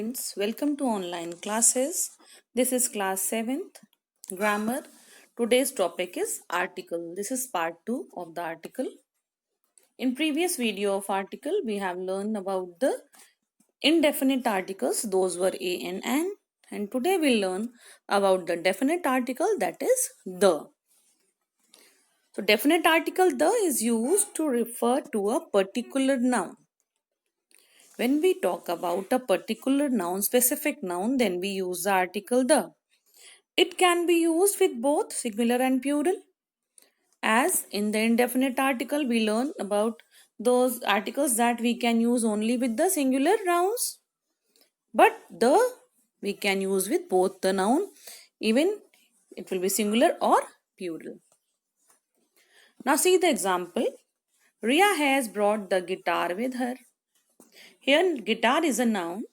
students, welcome to online classes. This is class 7th, grammar. Today's topic is article. This is part 2 of the article. In previous video of article, we have learned about the indefinite articles. Those were a and an. And today we'll learn about the definite article, that is the. So definite article the is used to refer to a particular noun. When we talk about a particular noun, specific noun, then we use the article the. It can be used with both singular and plural. As in the indefinite article, we learn about those articles that we can use only with the singular nouns. But the we can use with both the noun, even it will be singular or plural. Now see the example. Ria has brought the guitar with her. Here guitar is a noun.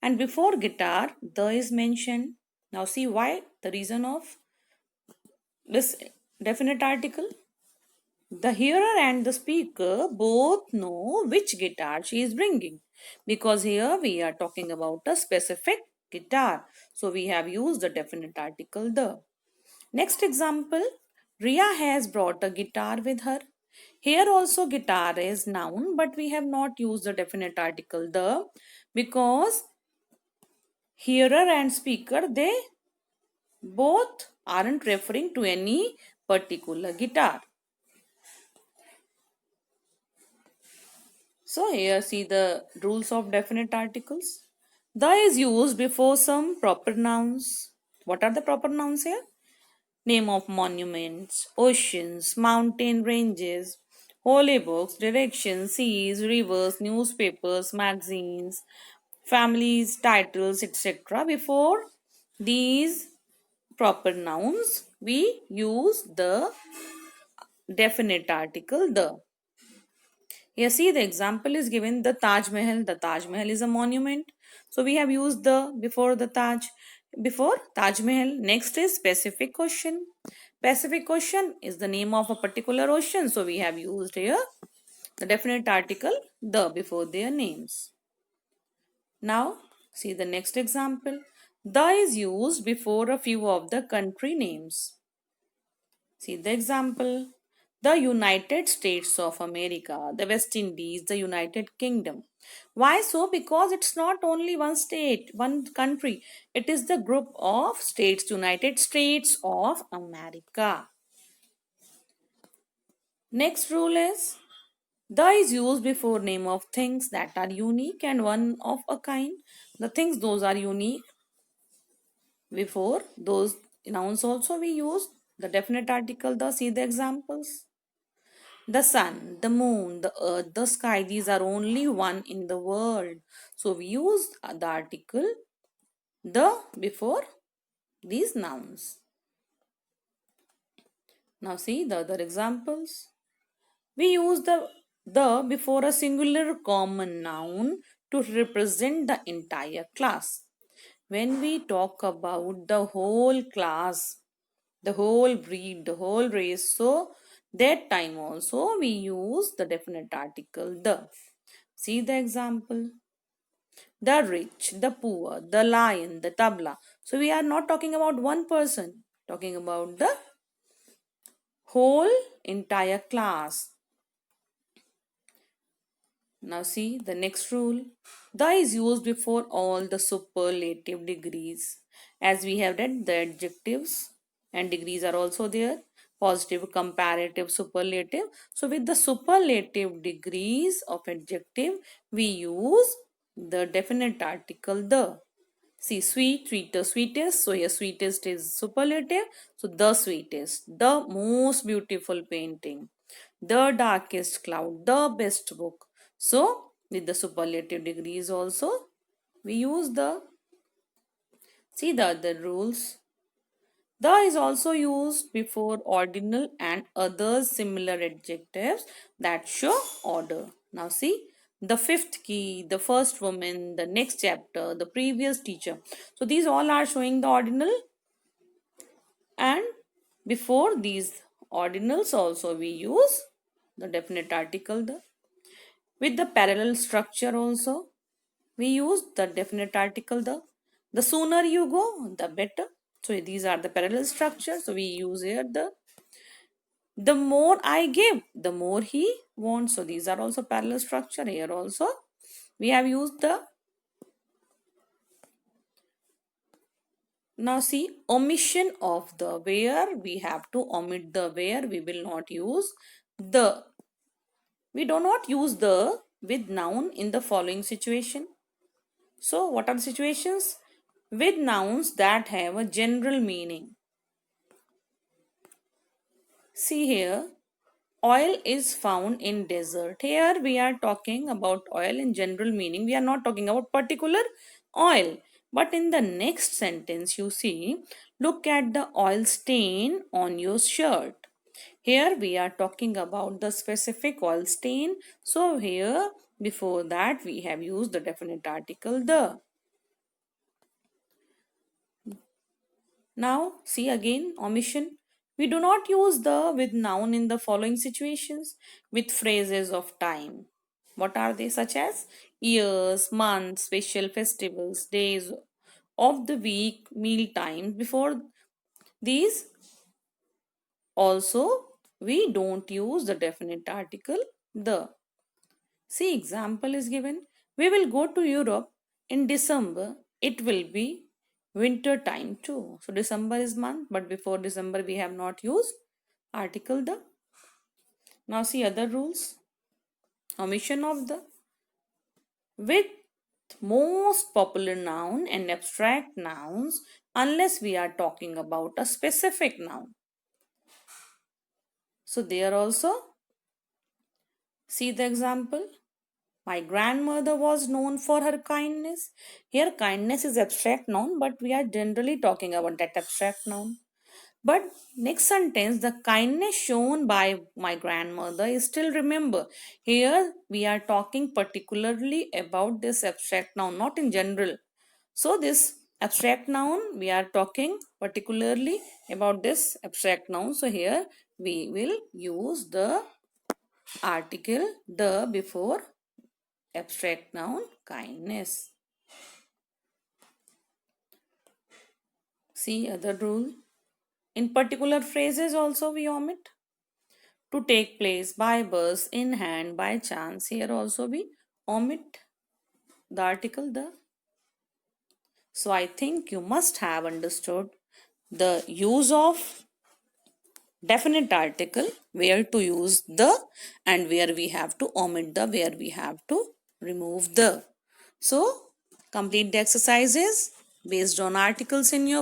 And before guitar, the is mentioned. Now see why, the reason of this definite article. The hearer and the speaker both know which guitar she is bringing. Because here we are talking about a specific guitar. So we have used the definite article the. Next example, Ria has brought a guitar with her. Here also guitar is noun, but we have not used the definite article the, because hearer and speaker, they both aren't referring to any particular guitar. So here see the rules of definite articles. The is used before some proper nouns. What are the proper nouns here? Name of monuments, oceans, mountain ranges, holy books, directions, seas, rivers, newspapers, magazines, families, titles, etc. Before these proper nouns, we use the definite article the. Here see the example is given, the Taj Mahal. The Taj Mahal is a monument. So we have used the before the Taj. Before Taj Mahal. Next is specific question. Pacific Ocean is the name of a particular ocean. So we have used here the definite article the before their names. Now see the next example. The is used before a few of the country names. See the example. The United States of America, the West Indies, the United Kingdom. Why so? Because it's not only one state, one country. It is the group of states, United States of America. Next rule is, the is used before name of things that are unique and one of a kind. The things those are unique. Before those nouns also we use the definite article the. See the examples. The sun, the moon, the earth, the sky, these are only one in the world. So we use the article the before these nouns. Now see the other examples. We use the before a singular common noun to represent the entire class. When we talk about the whole class, the whole breed, the whole race, so that time also we use the definite article the. See the example. The rich, the poor, the lion, the tabla. So we are not talking about one person, talking about the whole entire class. Now see the next rule. The is used before all the superlative degrees. As we have read, the adjectives and degrees are also there. Positive, comparative, superlative. So with the superlative degrees of adjective, we use the definite article the. See, sweet, sweeter, sweetest. So here sweetest is superlative. So the sweetest, the most beautiful painting, the darkest cloud, the best book. So with the superlative degrees also we use the. See the other rules. The is also used before ordinal and other similar adjectives that show order. Now see the fifth key, the first woman, the next chapter, the previous teacher. So these all are showing the ordinal, and before these ordinals also we use the definite article the. With the parallel structure also, we use the definite article the sooner you go, the better. So these are the parallel structures. So we use here the more I give, the more he wants. So these are also parallel structure. Here also we have used the. Now see, omission of the where, we have to omit the where, we will not use the. We do not use the with noun in the following situation. So what are the situations? With nouns that have a general meaning. See here, oil is found in desert. Here we are talking about oil in general meaning. We are not talking about particular oil. But in the next sentence, you see, look at the oil stain on your shirt. Here we are talking about the specific oil stain. So here before that we have used the definite article the. Now, see again, omission. We do not use the with noun in the following situations with phrases of time. What are they? Such as years, months, special festivals, days of the week, meal times. Before these, also, we don't use the definite article the. See, example is given. We will go to Europe in December. It will be winter time too. So December is month, but before December we have not used article the. Now see other rules. Omission of the with most popular noun and abstract nouns unless we are talking about a specific noun. So there also see the example. My grandmother was known for her kindness. Here, kindness is abstract noun, but we are generally talking about that abstract noun. But next sentence, the kindness shown by my grandmother is still remember. Here, we are talking particularly about this abstract noun, not in general. So, this abstract noun, we are talking particularly about this abstract noun. So, here we will use the article the before abstract noun kindness. See other rule. In particular phrases also we omit. To take place, by bus, in hand, by chance. Here also we omit the article the. So I think you must have understood the use of definite article, where to use the and where we have to omit the, where we have to remove the. So complete the exercises based on articles in your book.